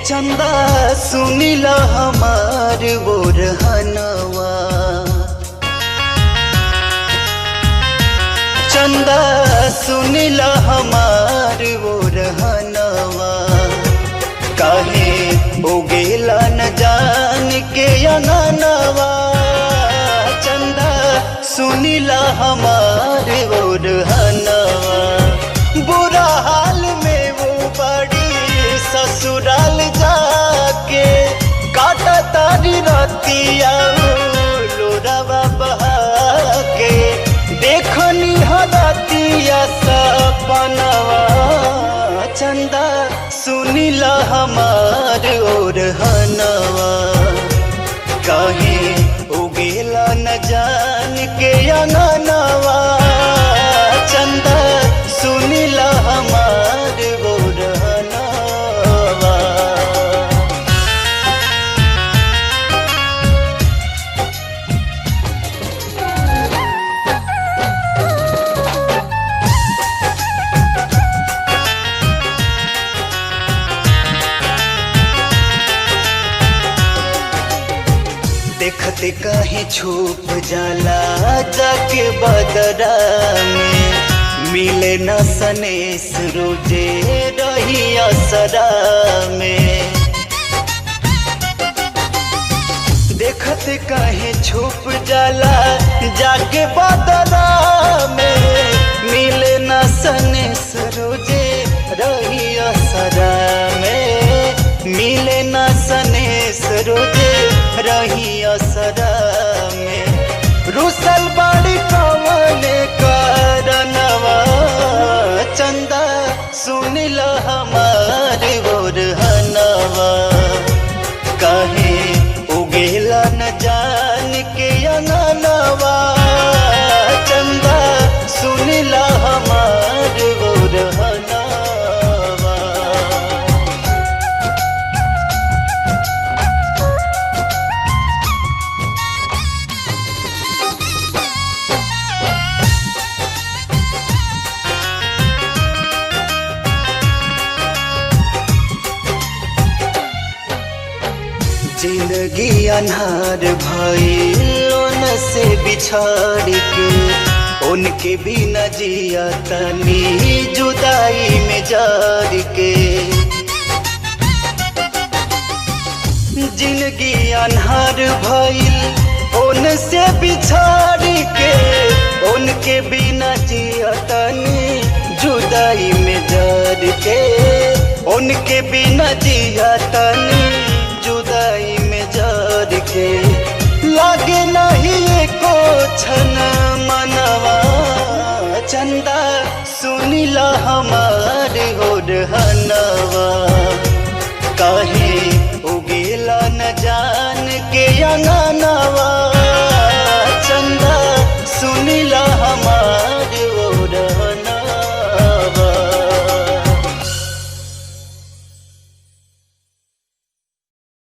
चंदा सुनीला हमार बोरहनवा, चंदा सुनीला हमार बोरहनवा, काहे उगेला न जान के अंगनवा। चंदा सुनीला हमार बोरहनवा, बुरा हाल में वो बड़ी ससुराल जाके काटा तारी रतिया लोरावा बहा के, देखनी हरतिया सपनवा। चंदा सुनीला हमार ओरहनवा, काहे उगेला न जान के अंगनवा। चंदा सुनीला हमार ओरहनवा। देखते कहीं छुप जाला जाके बदरा में, मिले न सनेस रोजे रही असरा में। देखते कहीं छुप जाला जाके बदरा में, मिले न सनेस रोजे रही असरा में। मिले न सनेस रोजे रही असरा में, रुसल बाड़ी कवने करनवा। चंदा सुनीला हमार बोरहनवा, काहे उगेला न जान के अंगनवा। चंदा सुनीला हमार बोरहनवा। जिंदगी अन्हार भइल उनसे बिछड़ के, उनके बिना जिया तनी जुदाई में जड़ के। जिंदगी अन्हार भइल उनसे बिछड़ के, उनके बिना जिया तनी जुदाई में जड़ के। उनके बिना जिया तनी जुदाई में जड़ के, लागे नहीं एको क्षण मनवा। चंदा सुनीला हमार ओरहनवा,